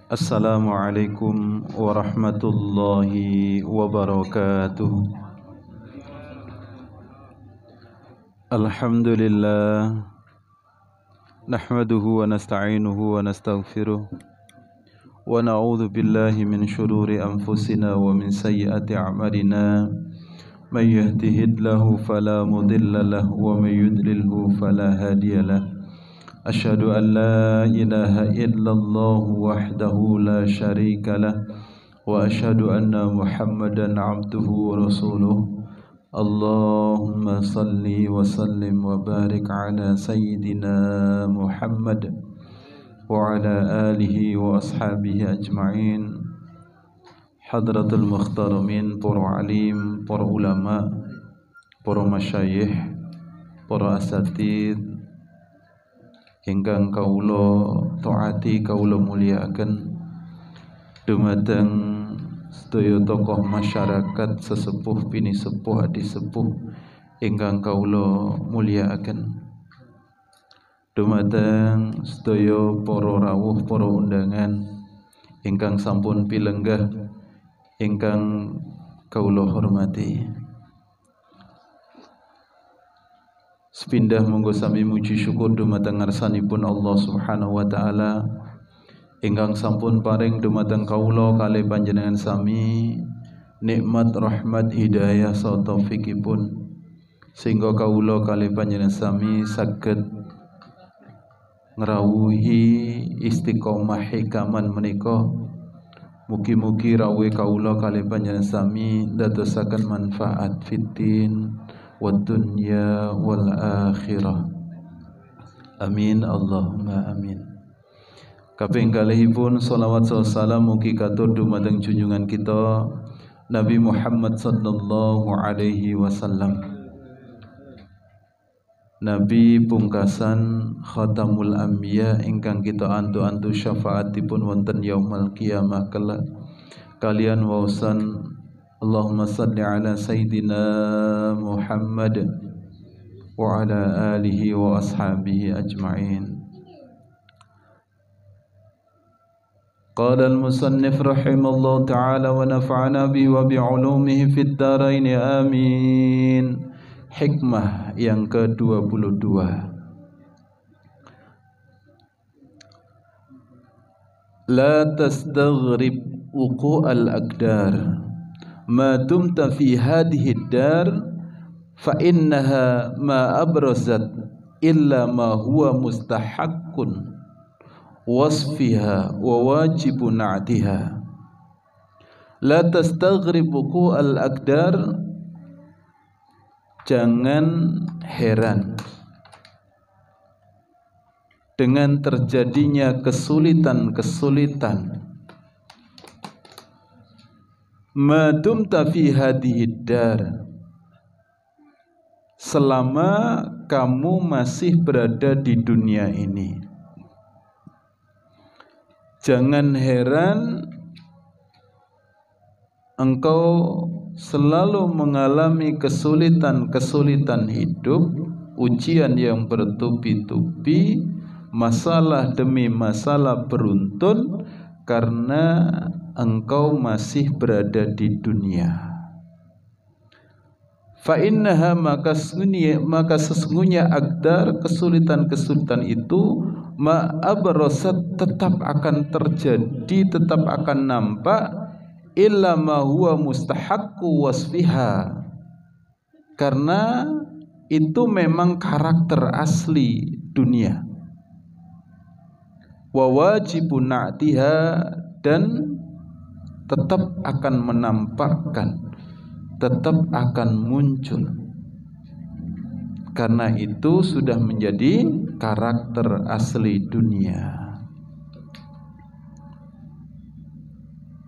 Assalamualaikum warahmatullahi wabarakatuh. Alhamdulillah, nahmaduhu wa nasta'inuhu wa nastaghfiruh wa na'udzu billahi min shururi anfusina wa min sayyiati a'malina. May yahdihillahu fala mudilla lahu wa may yudlilhu fala hadiya lahu. Asyhadu an la ilaha illallah wahdahu la syarika lah wa asyhadu anna Muhammadan abduhu wa rasuluh. Allahumma salli wa sallim wa barik ala sayyidina Muhammad wa ala alihi wa ashabihi ajma'in. Hadratul mukhtaramin, para alim, para ulama, para masyayikh, para asatidz ingkang kawula taati kawula mulyakaken, dumateng sedaya tokoh masyarakat sesepuh bini sepuh adi sepuh ingkang kawula mulyakaken, dumateng sedaya para rawuh, para undangan ingkang sampun pilenggah ingkang kawula hormati. Sepindah monggo sami muji syukur dumateng ngarsanipun Allah Subhanahu wa taala ingkang sampun paring dumateng kawula kalih panjenengan sami nikmat, rahmat, hidayah saha taufikipun sehingga kawula kalih panjenengan sami saged ngrawuhi istiqomah hikaman menika. Mugi-mugi rawuh kawula kalih panjenengan sami ndadosaken manfaat fiddin wa dunya wal akhirah. Amin Allahumma amin. Kaping kalihipun shalawat salam mugi katur dumateng junjungan kita Nabi Muhammad sallallahu alaihi wasallam, Nabi pungkasan khatamul anbiya ingkang kita antu-antu syafaatipun wonten yaumul qiyamah kelak kalian waosan Allahumma salli ala sayyidina Muhammad wa ala alihi wa ashabihi ajma'in. Qala al-musannif rahimallahu ta'ala wa nafa'ana bi wa bi'ulumihi fid dharain amin. Hikmah yang ke-22. La tastaghrib wuqu'al aqdar ma dumta fi hadhihi dar fa innaha ma abrazat illa ma huwa mustahaqqun wasfiha wa wajibun na'tiha. La tastaghrib wuqu'al aqdar, jangan heran dengan terjadinya kesulitan-kesulitan madumta fi hadhihi dar, selama kamu masih berada di dunia ini. Jangan heran engkau selalu mengalami kesulitan-kesulitan hidup, ujian yang bertubi-tubi, masalah demi masalah beruntun, karena engkau masih berada di dunia. Fa innaha, maka sesungguhnya aqdar, kesulitan-kesulitan itu ma'abrasat, tetap akan terjadi, tetap akan nampak, illa ma huwa mustahaqqu wasfiha, karena itu memang karakter asli dunia. Wa wajibun na'tiha, dan tetap akan menampakkan, tetap akan muncul, karena itu sudah menjadi karakter asli dunia.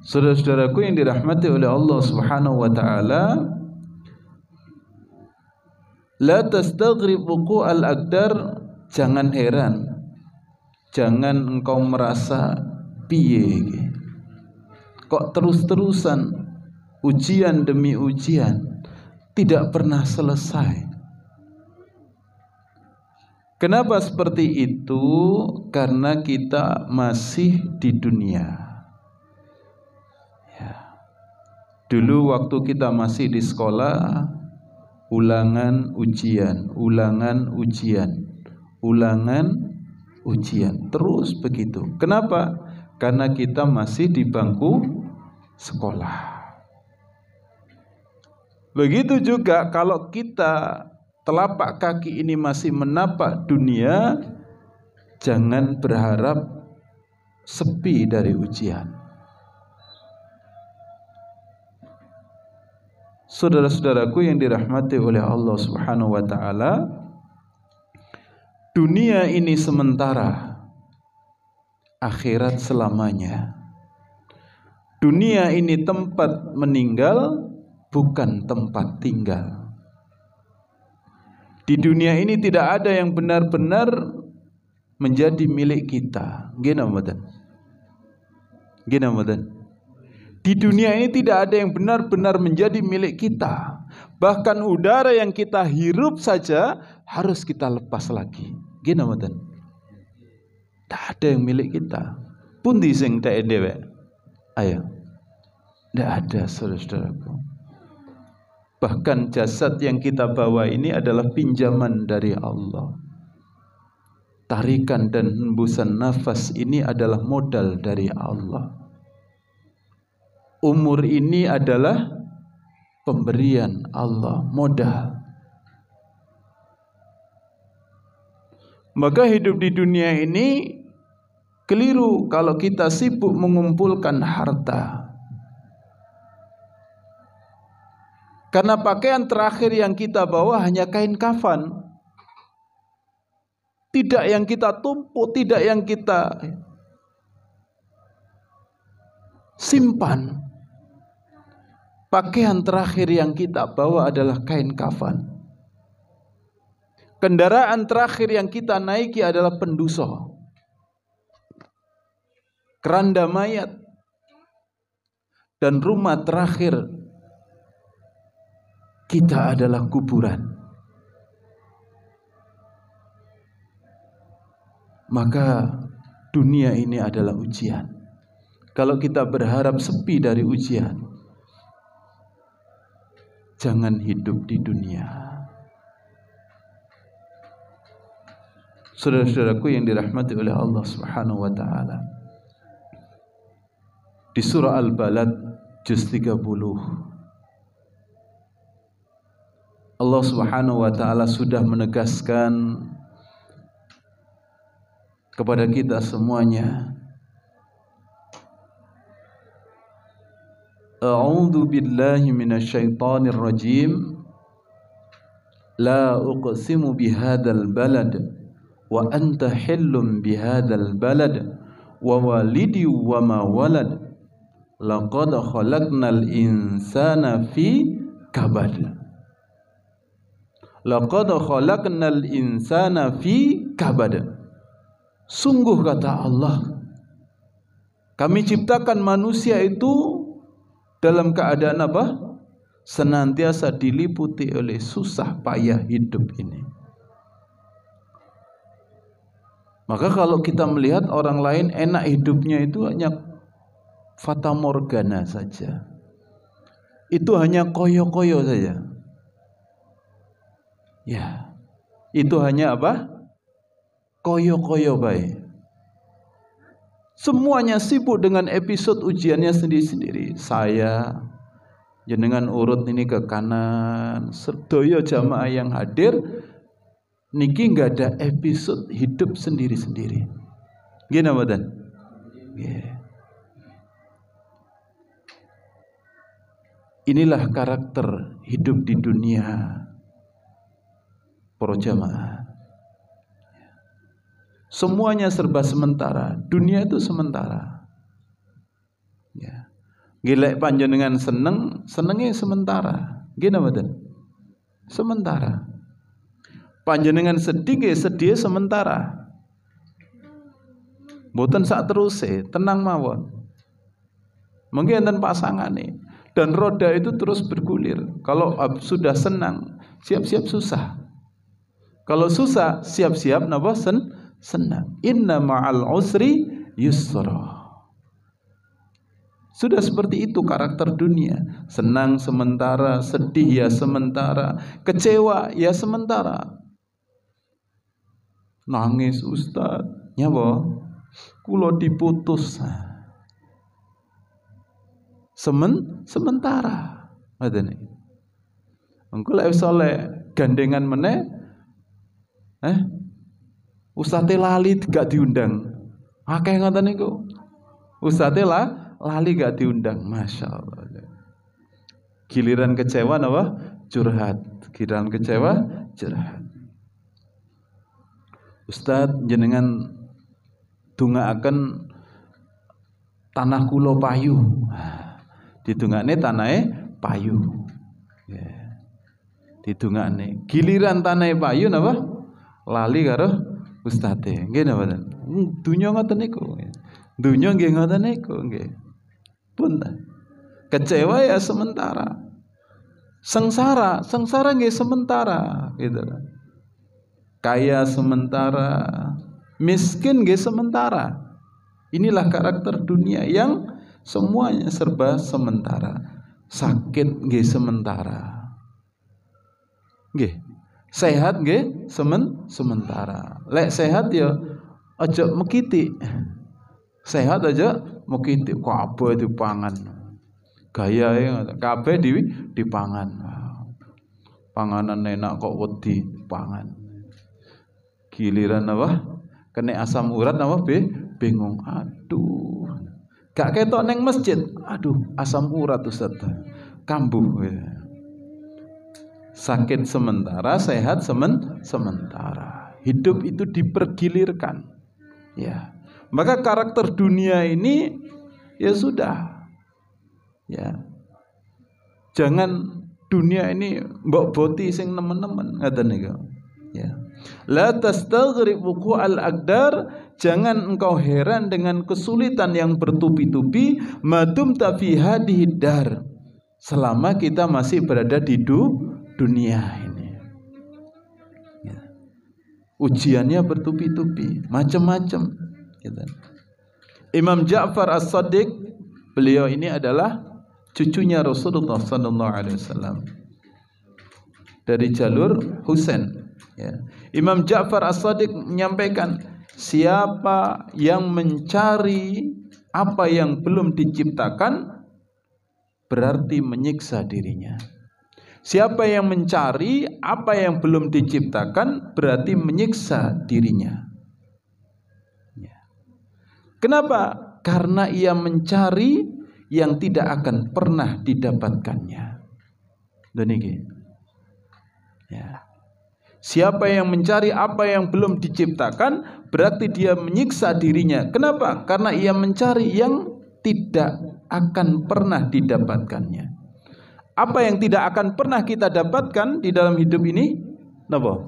Saudara-saudaraku yang dirahmati oleh Allah Subhanahu wa taala, la tastaghrib wuqu'al aqdar, jangan heran, jangan engkau merasa piye kok terus-terusan ujian demi ujian tidak pernah selesai. Kenapa seperti itu? Karena kita masih di dunia. Dulu waktu kita masih di sekolah, ulangan ujian, ulangan ujian, ulangan ujian, terus begitu. Kenapa? Karena kita masih di bangku sekolah. Begitu juga kalau kita telapak kaki ini masih menapak dunia, jangan berharap sepi dari ujian. Saudara-saudaraku yang dirahmati oleh Allah Subhanahu wa taala, dunia ini sementara, akhirat selamanya. Dunia ini tempat meninggal, bukan tempat tinggal. Di dunia ini tidak ada yang benar-benar menjadi milik kita. Gina Ramadan. Di dunia ini tidak ada yang benar-benar menjadi milik kita. Bahkan udara yang kita hirup saja harus kita lepas lagi. Gina Ramadan. Tidak ada yang milik kita. Pundi sing tak dewe. Ayo. Tidak ada, saudara-saudaraku. Bahkan jasad yang kita bawa ini adalah pinjaman dari Allah. Tarikan dan hembusan nafas ini adalah modal dari Allah. Umur ini adalah pemberian Allah, modal. Maka hidup di dunia ini keliru kalau kita sibuk mengumpulkan harta. Karena pakaian terakhir yang kita bawa hanya kain kafan. Tidak yang kita tumpuk, tidak yang kita simpan. Pakaian terakhir yang kita bawa adalah kain kafan. Kendaraan terakhir yang kita naiki adalah penduso, keranda mayat, dan rumah terakhir kita adalah kuburan. Maka dunia ini adalah ujian. Kalau kita berharap sepi dari ujian, jangan hidup di dunia. Saudara-saudaraku yang dirahmati oleh Allah Subhanahu wa taala. Di surah Al-Balad juz 30, Allah Subhanahu wa taala sudah menegaskan kepada kita semuanya, A'udzu billahi minasyaitonir rajim. La uqsimu bihadzal balad wa anta hillum bihadzal balad wa walidi wa ma walad. Laqad khalaqnal insana fi kabad. Laqad khalaqnal insana fi kabad. Sungguh kata Allah, kami ciptakan manusia itu dalam keadaan apa? Senantiasa diliputi oleh susah payah hidup ini. Maka kalau kita melihat orang lain enak hidupnya itu hanya fata morgana saja. Itu hanya koyo-koyo saja. Ya. Itu hanya apa? Koyo-koyo baik. Semuanya sibuk dengan episode ujiannya sendiri-sendiri. Saya jenengan urut ini ke kanan, sedaya jamaah yang hadir niki enggak ada episode hidup sendiri-sendiri. Nggih napa? Nggih. Inilah karakter hidup di dunia para jamaah. Semuanya serba sementara. Dunia itu sementara. Ya. Gilek panjenengan senengnya sementara. Gini mboten? Sementara. Panjenengan sedih sementara. Mboten sak teruse, tenang mawon. Mungkin enten pasangane dan roda itu terus bergulir. Kalau sudah senang, siap-siap susah. Kalau susah, siap-siap napa senang. Inna ma'al usri yusra. Sudah seperti itu karakter dunia. Senang sementara, sedih ya sementara, kecewa ya sementara. Nangis Ustaz, nyapa? Kula diputus. Sementara. Ngoten iki. Engko lek saleh gandengan meneh Ustaz lali gak diundang. Akeh ngoten niku. Ustaz lali gak diundang. Masya Allah. Giliran kecewa napa? Curhat. Giliran kecewa curhat. Ustaz jenengan dongaaken tanah kula payu. Didongakne tanahe payu. Yeah. Didongakne. Giliran tanahe payu napa? Lali karo ustaze. Nggih napa ten? Dunya ngoten niku. Dunya nggih ngoten niku nggih. Pun kecewa ya sementara. Sengsara nggih sementara gitu. Kaya sementara, miskin nggih sementara. Inilah karakter dunia yang semuanya serba sementara. Sakit nggih sementara. Nggih. Sehat nggih sementara. Lek sehat ya aja mekiti. Sehat aja mekiti kabeh dipangan. Gayae kabeh dipangan. Panganan enak kok wedi pangan. Giliran apa? Kena asam urat apa? Bingung. Aduh. Gak ketok neng masjid. Aduh, asam urat Ustaz. Kambuh. Sakit sementara, sehat sementara. Hidup itu dipergilirkan. Ya. Maka karakter dunia ini ya sudah. Ya. Jangan dunia ini mbok boti sing nemen-nemen ngaten niku. Ya. La tastaghrib wuqu'al aqdar, jangan engkau heran dengan kesulitan yang bertubi-tubi madum fi hadhihi dar, selama kita masih berada di dunia ini. Ya. Ujiannya bertubi-tubi, macam-macam gitu. Imam Ja'far As-Shadiq, beliau ini adalah cucunya Rasulullah sallallahu alaihi wasallam dari jalur Husain. Ya. Imam Ja'far As-Shadiq menyampaikan, siapa yang mencari apa yang belum diciptakan berarti menyiksa dirinya. Siapa yang mencari apa yang belum diciptakan berarti menyiksa dirinya. Ya. Kenapa? Karena ia mencari yang tidak akan pernah didapatkannya. Demikian. Ya. Siapa yang mencari apa yang belum diciptakan berarti dia menyiksa dirinya. Kenapa? Karena ia mencari yang tidak akan pernah didapatkannya. Apa yang tidak akan pernah kita dapatkan di dalam hidup ini? Napa?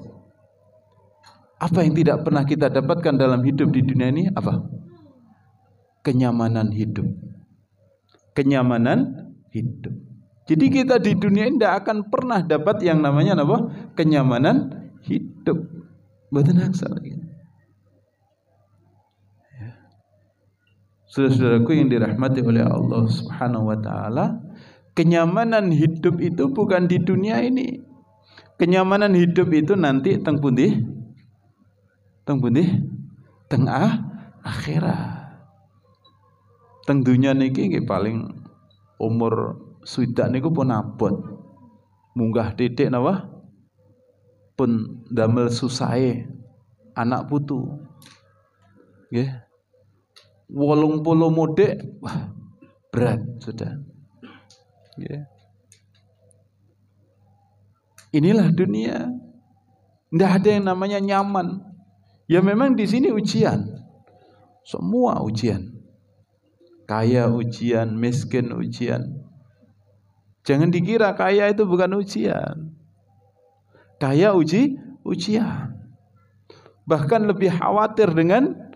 Apa yang tidak pernah kita dapatkan dalam hidup di dunia ini? Apa? Kenyamanan hidup. Kenyamanan hidup. Jadi kita di dunia ini tidak akan pernah dapat yang namanya apa? Kenyamanan hidup. Mboten aksa lagi. Ya. Saudara-saudaraku yang dirahmati oleh Allah Subhanahu wa taala, kenyamanan hidup itu bukan di dunia ini. Kenyamanan hidup itu nanti teng pundi? Teng pundi? Teng akhirat. Teng dunia niki nggih paling umur swidak niku pun abot. Munggah titik napa? Pun damel susahe anak putu. Nggih. 80 modek, wah berat sudah. Nggih. Inilah dunia. Tidak ada yang namanya nyaman. Ya memang di sini ujian. Semua ujian. Kaya ujian, miskin ujian. Jangan dikira kaya itu bukan ujian. Kaya ujian. Bahkan lebih khawatir dengan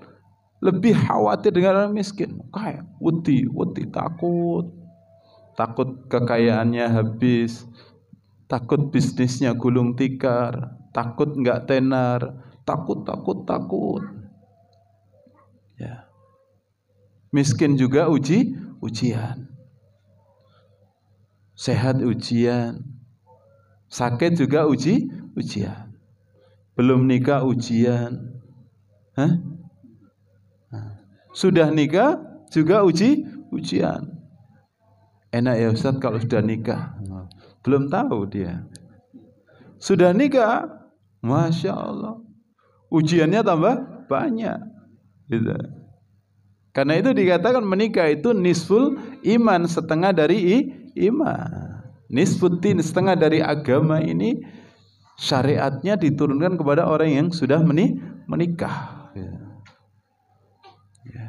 orang miskin. Kaya, wedi, takut kekayaannya habis, takut bisnisnya gulung tikar, takut enggak tenar, takut. Ya. Miskin juga ujian. Sehat ujian. Sakit juga ujian. Belum nikah ujian. Hah? Sudah nikah juga ujian. Enak ya Ustaz kalau sudah nikah. Belum tahu dia. Sudah nikah, Masya Allah. Ujiannya tambah banyak. Gitu. Karena itu dikatakan menikah itu nisful iman, setengah dari iman. Nisfuddin, setengah dari agama ini syariatnya diturunkan kepada orang yang sudah menikah. Ya.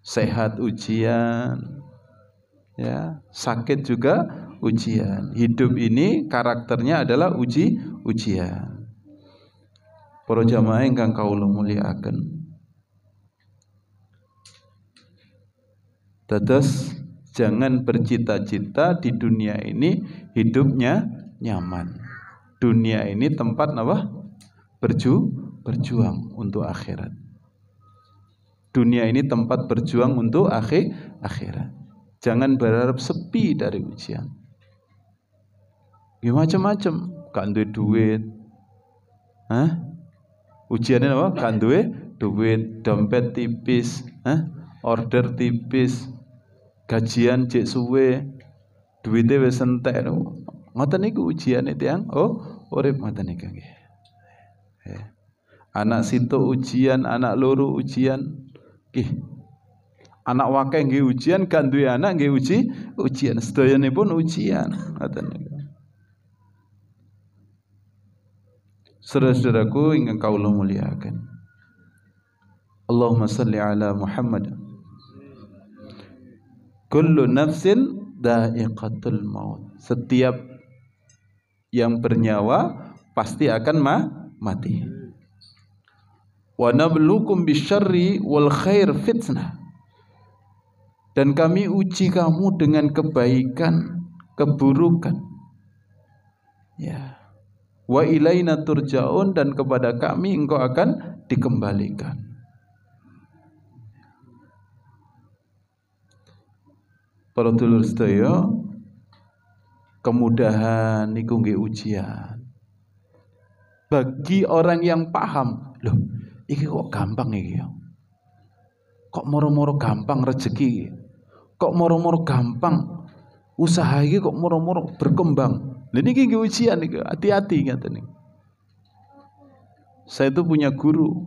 Sehat ujian, ya, sakit juga ujian. Hidup ini karakternya adalah ujian. Para jamaah ingkang kawula mulyakaken. Dados jangan bercita-cita di dunia ini hidupnya nyaman. Dunia ini tempat apa? Berjuang untuk akhirat. Dunia ini tempat berjuang untuk akhirat. Jangan berharap sepi dari ujian. Ya macam-macam, gak duwe duit. Ujiannya apa? Gak duwe duit, dompet tipis, order tipis, gajian cek suwe, duitnya wis entek. Ngoten niku ujian itu yang urip ngoten niku nggih. Anak situ ujian, anak loro ujian. Nggih. Anak wakeh nggih ujian, kan duwe anak nggih ujian. Sedayanipun ujian ngoten niku. Saudara-saudaraku ingkang kawula mulyakaken. Allahumma salli ala Muhammad. Kullu nafsin dha'iqatul maut. Setiap yang bernyawa pasti akan mati. Wa nabluukum bisyarri wal khair fitnah. Dan kami uji kamu dengan kebaikan, keburukan. Ya. Wa ilaina turja'un, dan kepada kami engkau akan dikembalikan. Para dulur sedaya, kemudahan niku nggih ujian. Bagi orang yang paham, loh, iki kok gampang iki ya. Kok moro-moro gampang rezeki. Kok moro-moro gampang usaha iki, kok moro-moro berkembang. Lha niki nggih ujian niku, hati-hati ngaten niku. Saya itu punya guru.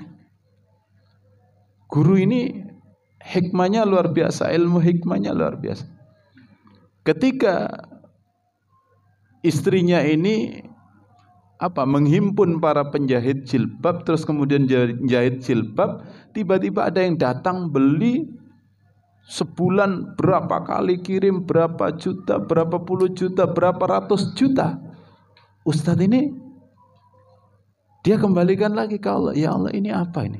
Guru ini hikmahnya luar biasa, ilmu hikmahnya luar biasa. Ketika istrinya ini menghimpun para penjahit jilbab, terus kemudian jahit jilbab, tiba-tiba ada yang datang beli sebulan berapa kali kirim, berapa juta, berapa puluh juta, berapa ratus juta. Ustadz ini dia kembalikan lagi ke Allah. Ya Allah, ini apa ini?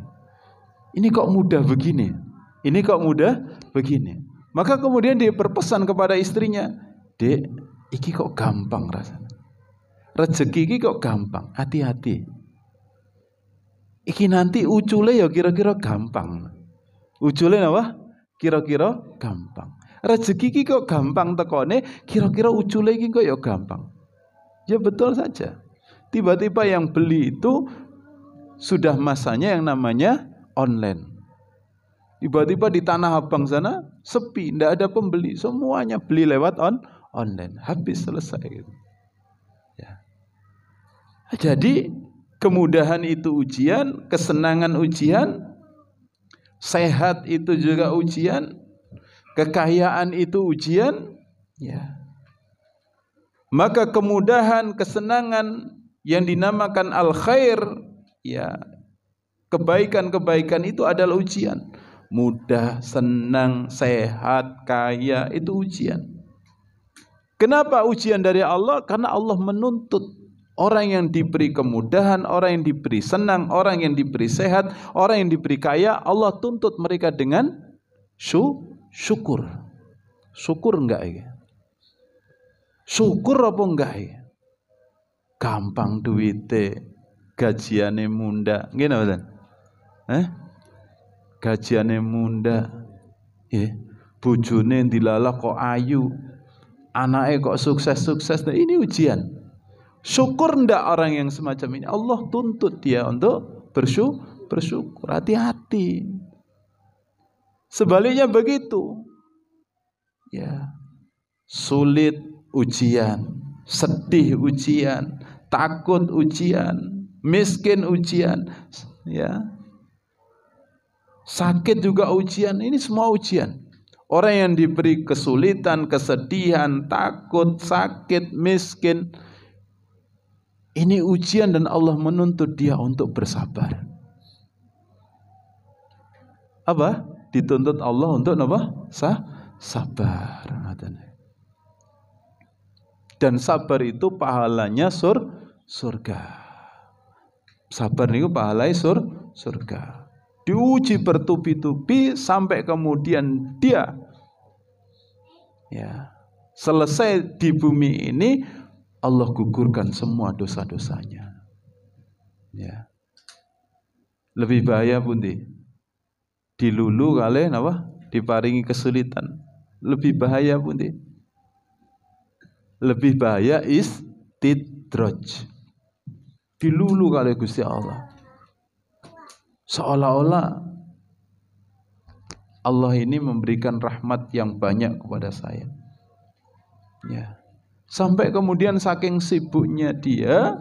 Ini kok mudah begini? Ini kok mudah begini? Maka kemudian dia berpesan kepada istrinya, Dek, iki kok gampang rasanya. Rezeki iki kok gampang, hati-hati. Iki nanti ucule ya kira-kira gampang. Ucule apa? Kira-kira gampang. Rezeki iki kok gampang tekone, kira-kira ucule iki kok ya gampang. Ya betul saja. Tiba-tiba yang beli itu sudah masanya yang namanya online. Tiba-tiba di Tanah Abang sana sepi, tidak ada pembeli, semuanya beli lewat online. Habis, selesai gitu. Ya. Jadi kemudahan itu ujian, kesenangan ujian, sehat itu juga ujian, kekayaan itu ujian, ya. Maka kemudahan, kesenangan yang dinamakan al-khair, ya, kebaikan-kebaikan itu adalah ujian. Mudah, senang, sehat, kaya, itu ujian. Kenapa ujian dari Allah? Karena Allah menuntut orang yang diberi kemudahan, orang yang diberi senang, orang yang diberi sehat, orang yang diberi kaya, Allah tuntut mereka dengan syukur. Syukur enggak ya? Syukur apa enggak ya? Gampang duite, gajiane munda, ngene mboten? Gajiane munda, Ya, bojone dilalah kok ayu, anaknya kok sukses-sukses. Nah, ini ujian. Syukur ndak orang yang semacam ini? Allah tuntut dia untuk bersyukur. Hati-hati. Sebaliknya begitu. Ya, sulit ujian, sedih ujian, takut ujian, miskin ujian, ya. Sakit juga ujian, ini semua ujian. Orang yang diberi kesulitan, kesedihan, takut, sakit, miskin, ini ujian dan Allah menuntut dia untuk bersabar. Apa? Dituntut Allah untuk apa? Sabar. Dan sabar itu pahalanya surga. Sabar itu pahalanya surga. Diuji bertubi-tubi sampai kemudian dia selesai di bumi ini, Allah gugurkan semua dosa-dosanya. Ya. Lebih bahaya pundi? Dilulu kali apa? Diparingi kesulitan. Lebih bahaya pundi? Lebih bahaya istidraj. Dilulu kali Gusti Allah. Seolah-olah Allah ini memberikan rahmat yang banyak kepada saya. Ya. Sampai kemudian saking sibuknya dia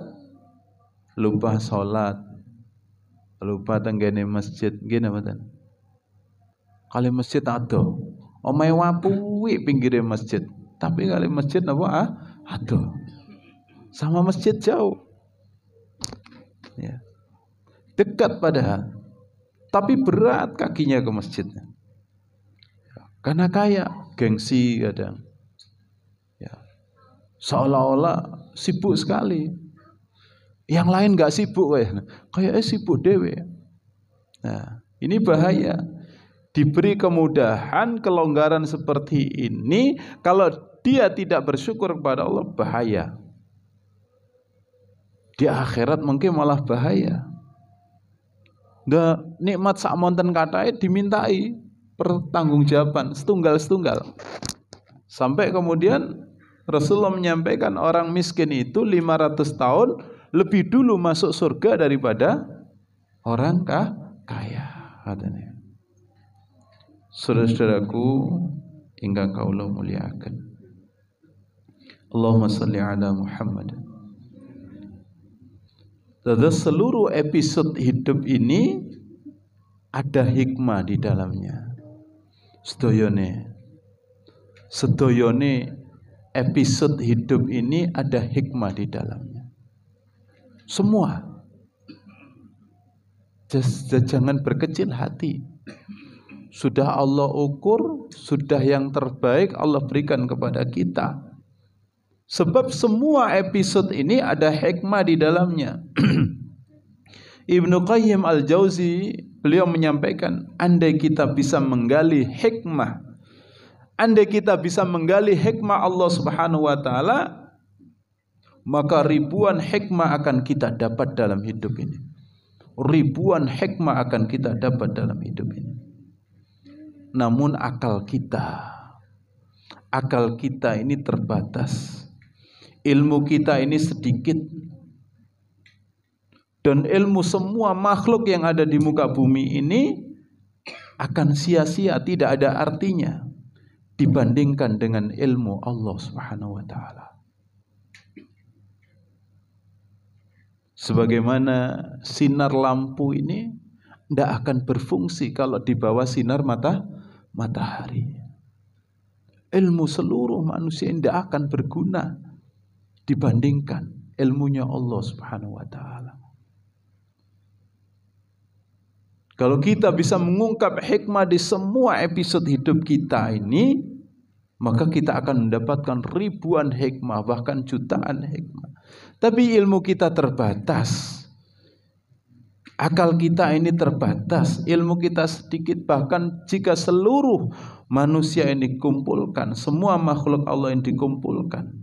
lupa sholat, lupa tenggene masjid, gini mboten. Kali masjid ado, omahe wapuwi pinggire masjid, tapi kali masjid napa ado. Sama masjid jauh. Ya. Dekat padahal, tapi berat kakinya ke masjidnya. Karena kaya, gengsi kadang. Ya. Seolah-olah sibuk sekali. Yang lain nggak sibuk kayaknya sibuk dewe. Nah, ini bahaya. Diberi kemudahan, kelonggaran seperti ini, kalau dia tidak bersyukur kepada Allah, bahaya. Di akhirat mungkin malah bahaya. Nggak nikmat sak monten kathahé dimintai pertanggungjawaban setunggal-setunggal. Sampai kemudian Rasulullah menyampaikan orang miskin itu 500 tahun lebih dulu masuk surga daripada orang kaya. Katanya. Saudara-saudaraku ingkang kaula muliakan. Allahumma shalli ala Muhammad. Dalam seluruh episode hidup ini ada hikmah di dalamnya. Sedayane episode hidup ini ada hikmah di dalamnya. Semua. Jangan berkecil hati. Sudah Allah ukur, sudah yang terbaik Allah berikan kepada kita. Sebab semua episode ini ada hikmah di dalamnya. Ibnu Qayyim Al-Jauzi, beliau menyampaikan, andai kita bisa menggali hikmah, andai kita bisa menggali hikmah Allah Subhanahu wa taala, maka ribuan hikmah akan kita dapat dalam hidup ini. Ribuan hikmah akan kita dapat dalam hidup ini. Namun akal kita ini terbatas. Ilmu kita ini sedikit. Dan ilmu semua makhluk yang ada di muka bumi ini akan sia-sia, tidak ada artinya dibandingkan dengan ilmu Allah Subhanahu wa taala. Sebagaimana sinar lampu ini tidak akan berfungsi kalau di bawah sinar matahari. Ilmu seluruh manusia tidak akan berguna dibandingkan ilmunya Allah Subhanahu wa taala. Kalau kita bisa mengungkap hikmah di semua episode hidup kita ini, maka kita akan mendapatkan ribuan hikmah, bahkan jutaan hikmah. Tapi ilmu kita terbatas. Akal kita ini terbatas, ilmu kita sedikit. Bahkan jika seluruh manusia ini dikumpulkan, semua makhluk Allah yang dikumpulkan,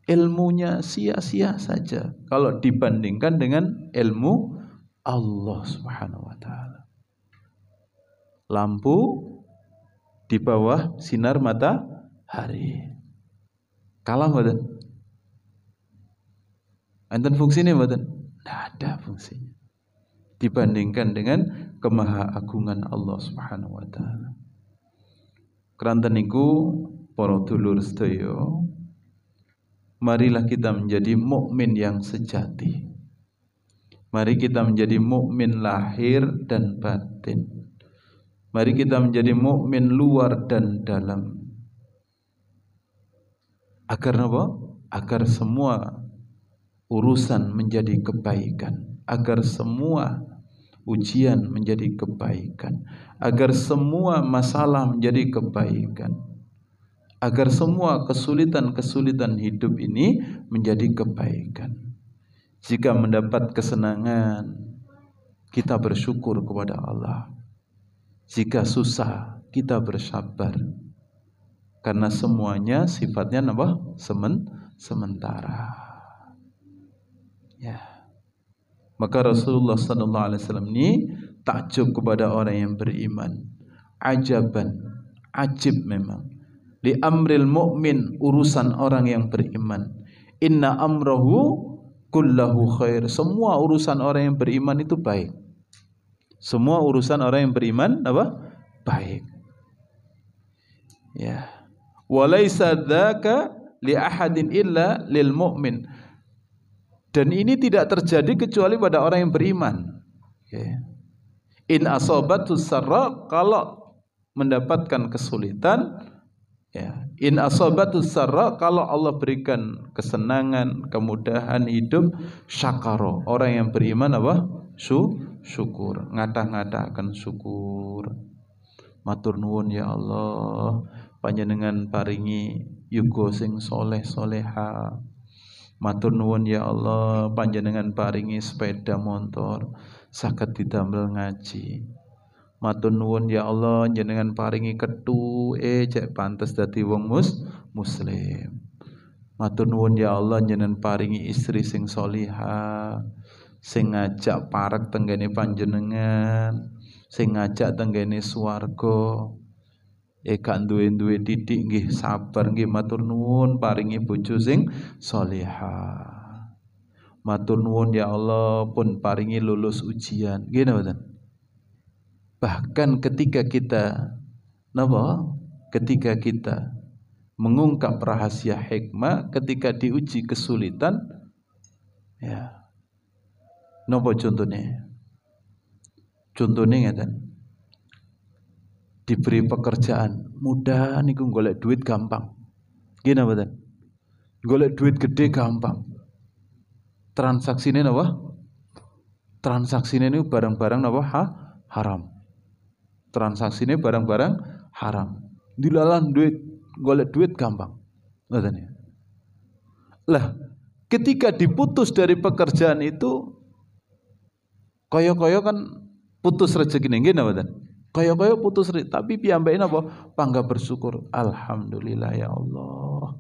ilmunya sia-sia saja kalau dibandingkan dengan ilmu Allah Subhanahu wa taala. Lampu di bawah sinar matahari. Kalah mboten? Enten fungsinya mboten? Tidak ada fungsinya dibandingkan dengan kemahaagungan Allah Subhanahu wa taala. Keranten niku para dulur sedaya, marilah kita menjadi mukmin yang sejati. Mari kita menjadi mukmin lahir dan batin. Mari kita menjadi mukmin luar dan dalam. Agar apa? Agar semua urusan menjadi kebaikan, agar semua ujian menjadi kebaikan, agar semua masalah menjadi kebaikan, agar semua kesulitan-kesulitan hidup ini menjadi kebaikan. Jika mendapat kesenangan, kita bersyukur kepada Allah. Jika susah, kita bersabar. Karena semuanya sifatnya apa? Sementara. Ya. Maka Rasulullah sallallahu alaihi wasallam ini takjub kepada orang yang beriman. Ajaban, ajib memang. Li amril mu'min, urusan orang yang beriman. Inna amrahu kullahu khair. Semua urusan orang yang beriman itu baik. Semua urusan orang yang beriman apa? Baik. Ya. Walaysa dzaka li ahadin illa lil mu'min. Dan ini tidak terjadi kecuali pada orang yang beriman. Okay. In asobatus sarra, kalau mendapatkan kesulitan, ya. In asobatus sarra, kalau Allah berikan kesenangan, kemudahan hidup, syakaro. Orang yang beriman apa? Syukur. Ngadah-ngadahkan syukur. Matur nuwun ya Allah, panjenengan paringi yuga sing soleh soleha. Matur nuwun ya Allah, panjenengan paringi sepeda motor saged didamel ngaji. Matur nuwun ya Allah, jenengan paringi kethuke cek pantes dadi wong muslim. Matur nuwun ya Allah, jenengan paringi istri sing solihah, sing ngajak parek tenggene panjenengan, sing ngajak tenggene swarga. Gak duwe titik nggih sabar nggih, matur nuwun paringi bojo sing salihah. Matur nuwun ya Allah pun paringi lulus ujian. Nggih napa? Bahkan ketika kita Ketika kita mengungkap rahasia hikmah, ketika diuji kesulitan, ya. Napa contohnya? Contohnya ngeten. Diberi pekerjaan mudah niku golek duit gampang. Gini apa? Golek duit gede gampang. Transaksine napa? Transaksine niku barang-barang napa? Haram. Transaksine barang-barang haram. Dilalan duit, golek duit gampang. Ngoten ya. Lah, ketika diputus dari pekerjaan itu kaya-kaya kan putus rezekine nggih napa? Kaya-kaya putus rezeki, tapi piyambake napa? Pangga bersyukur. Alhamdulillah ya Allah.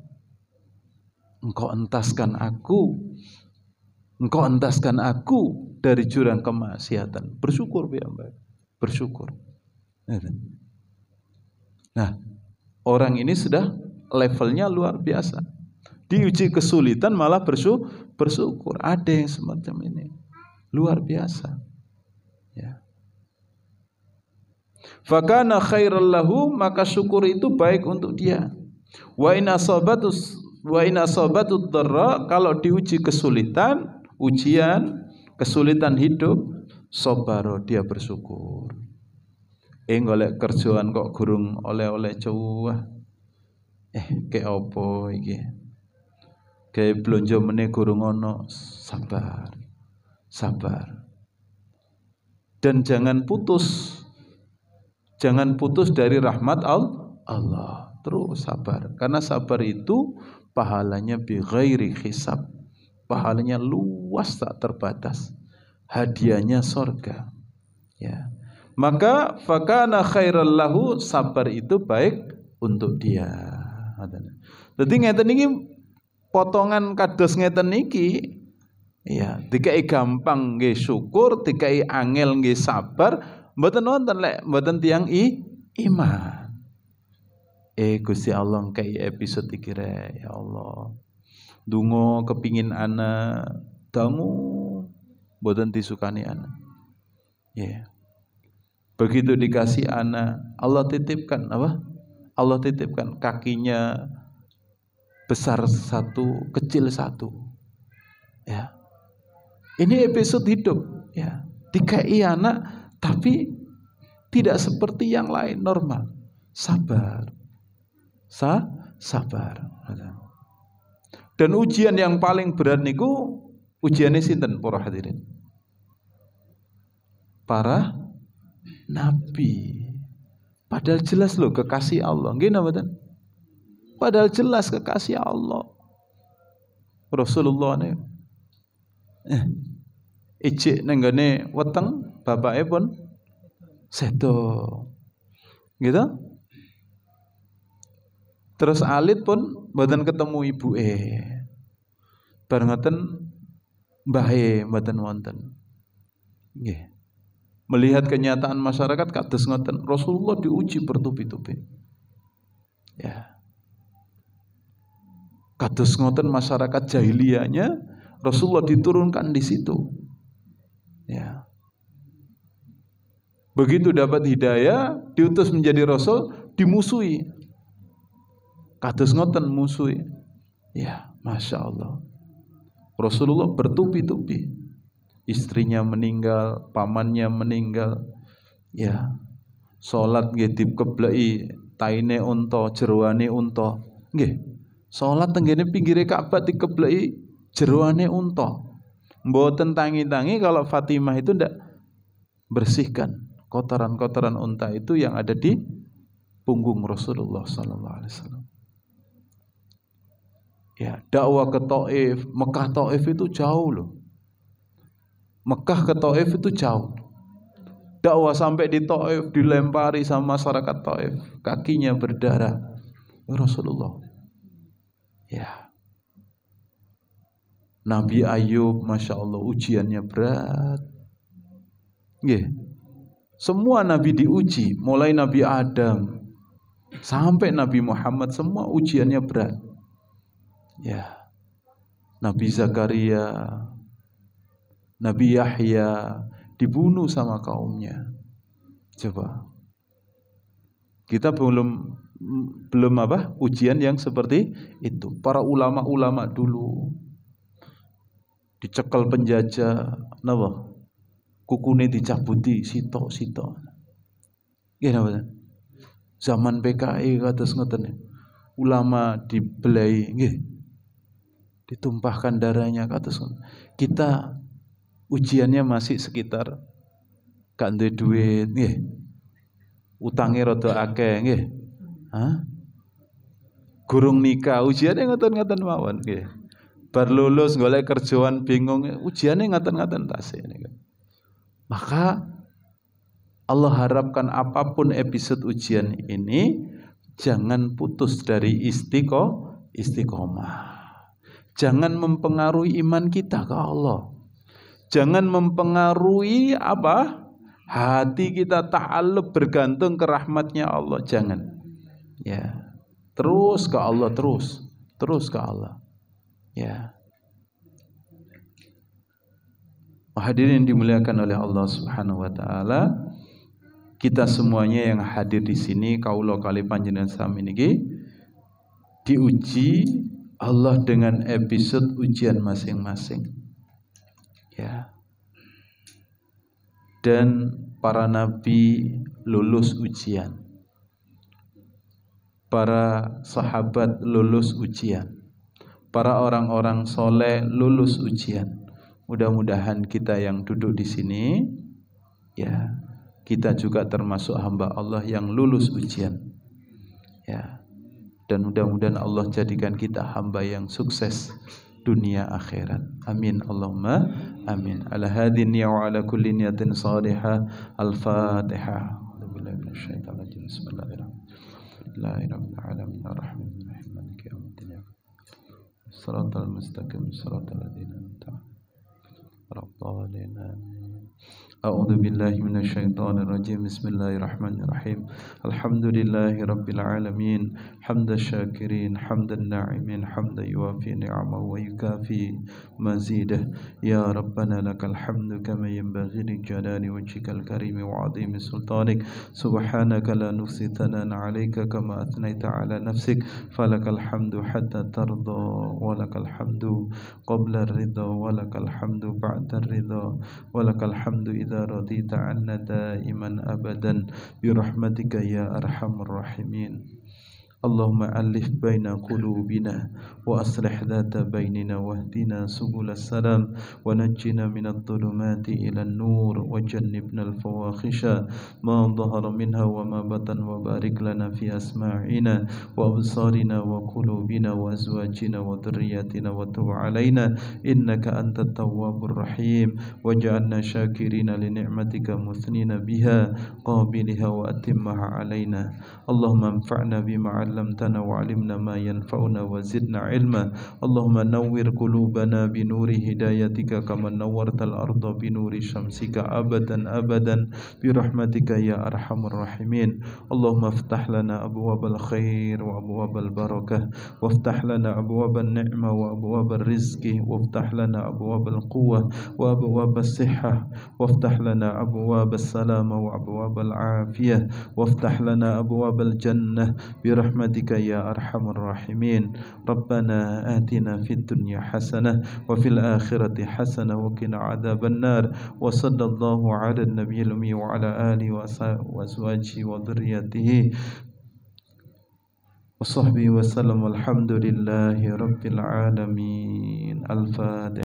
Engkau entaskan aku dari jurang kemaksiatan. Bersyukur piyambake. Bersyukur. Nah, orang ini sudah levelnya luar biasa. Diuji kesulitan malah bersyukur. Ada yang semacam ini. Luar biasa. Ya. Fakana khairal lahu, maka syukur itu baik untuk dia. Wa in asabatud dharra, kalau diuji kesulitan, ujian, kesulitan hidup, sabaro, dia bersyukur. Golek kerjaan kok gurung oleh-oleh cuwah. Ke opo iki? Ke blonjo meneh gurung ono, sabar. Sabar. Dan jangan putus dari rahmat Allah. Terus sabar. Karena sabar itu pahalanya bi ghairi hisab. Pahalanya luas tak terbatas. Hadiahnya surga. Ya. Maka fakana khairal lahu, sabar itu baik untuk dia. Dadi ngeten iki potongan kados ngeten niki, ya, dikai gampang nggih syukur, dikai angel nggih sabar. Mboten wonten lek mboten tiyang iman. Gusti Allah kayak episode iki rek, ya Allah. Dungo kepingin anak dangu mboten disukani anak. Ya. Begitu dikasih anak, Allah titipkan apa? Allah titipkan kakinya besar satu, kecil satu. Ya. Ini episode hidup, ya. Dikai anak tapi tidak seperti yang lain normal. Sabar. Sabar. Dan ujian yang paling berat niku ujiannya sinten para hadirin? Para nabi. Padahal jelas loh kekasih Allah. Nggih napa mboten? Padahal jelas kekasih Allah. Rasulullah ne ijik nang gone weteng bapake pun sedo. Gitu? Terus alit pun mboten ketemu ibuke. Bar ngoten mbahe mboten wonten. Nggih. Melihat kenyataan masyarakat kados ngoten, Rasulullah diuji bertubi-tubi. Ya. Kados ngoten masyarakat jahiliyahnya Rasulullah diturunkan di situ. Ya. Begitu dapat hidayah, diutus menjadi rasul, dimusuhi. Kados ngoten musuhi. Ya, Masya Allah. Rasulullah bertubi-tubi. Istrinya meninggal, pamannya meninggal. Ya. Salat nggih dikebleki taine unta, jeroane unta. Nggih. Salat tenggene pinggire Ka'bah dikebleki jeroane unta. Mboten tangi-tangi kalau Fatimah itu ndak bersihkan kotoran-kotoran unta itu yang ada di punggung Rasulullah sallallahu alaihi wasallam. Ya, dakwah ke Taif, Mekah Taif itu jauh loh. Mekah ke Taif itu jauh. Dakwah sampai di Taif dilempari sama masyarakat Taif, kakinya berdarah. Rasulullah. Ya. Nabi Ayub, Masya Allah, ujiannya berat. Nggih. Semua Nabi diuji, mulai Nabi Adam sampai Nabi Muhammad, semua ujiannya berat. Ya. Nabi Zakaria, Nabi Yahya dibunuh sama kaumnya. Coba. Kita belum apa? Ujian yang seperti itu. Para ulama-ulama dulu dicekal penjajah, napa? Kukune dicabuti sito. Nggih napa? Zaman PKI kados ngoten. Ulama dibelai nggih. Ditumpahkan darahnya kados ngoten. Kita ujiannya masih sekitar gak duwe duit nggih. Utange rada akeh nggih. Hah? Gurung nikah ujiannya ngoten-ngoten mawon nggih. Bar lulus golek kerjaan bingung, ujiannya ngaten-ngaten tasih. Maka Allah harapkan apapun episode ujian ini jangan putus dari istiqomah. Jangan mempengaruhi iman kita ke Allah. Jangan mempengaruhi apa? Hati kita ta'alluq bergantung ke rahmatnya Allah. Jangan. Ya. Terus ke Allah terus ke Allah. Ya. Hadirin dimuliakan oleh Allah Subhanahu wa taala, kita semuanya yang hadir di sini kaula kali panjenengan sami niki diuji Allah dengan episode ujian masing-masing. Ya. Dan para nabi lulus ujian. Para sahabat lulus ujian. Para orang-orang soleh lulus ujian. Mudah-mudahan kita yang duduk di sini, ya, kita juga termasuk hamba Allah yang lulus ujian. Ya. Dan mudah-mudahan Allah jadikan kita hamba yang sukses dunia akhirat. Amin Allahumma amin. Ala hadin ya wa ala kulli niyatin salihah. Al-Fatihah. Bismillahirrahmanirrahim. Maliki yaumiddin. Shiratal mustaqim, shiratal ladzina an'amta 'alaihim. أعوذ بالله من الشيطان الرجيم. بسم الله الرحمن الرحيم. الحمد لله رب العالمين، حمد الشاكرين، حمد الناعمين، حمد يوافي نعمه ويكافي مزيده. يا ربنا لك الحمد كما ينبغي لجلال وجهك الكريم وعظيم سلطانك. سبحانك لا نحصي ثناء عليك كما أثنيت على نفسك، فلك الحمد حتى ترضى، ولك الحمد قبل الرضا، ولك الحمد بعد الرضا، ولك الحمد إذا رضيت عنا دائما أبدا برحمتك يا أرحم الراحمين. اللهم ألف بين قلوبنا وأصلح ذات بيننا واهدنا سبل السلام ونجنا من الظلمات إلى النور وجنبنا الفواحش ما ظهر منها وما بطن وبارك لنا في أسماعنا وأبصارنا وقلوبنا وأزواجنا وذرياتنا وتب علينا إنك أنت التواب الرحيم واجعلنا شاكرين لنعمتك مثنين بها قابلها وأتمها علينا. اللهم انفعنا بما علمتنا وعلمنا ما ينفعنا وزدنا علما. اللهم نور قلوبنا بنور هدايتك كما نورت الأرض بنور شمسك أبدا أبدا برحمتك يا أرحم الراحمين. اللهم افتح لنا أبواب الخير وأبواب البركة، وافتح لنا أبواب النعمة وأبواب الرزق، وافتح لنا أبواب القوة وأبواب الصحة، وافتح لنا أبواب السلامة وأبواب العافية، وافتح لنا أبواب الجنة برحمتك يا أرحم الراحمين. ربنا آتنا في الدنيا حسنة وفي الآخرة حسنة وقنا عذاب النار. وصلى الله على النبي الأمي وعلى آله وأزواجه وذريته وصحبه وسلم. الحمد لله رب العالمين. الفاتحة.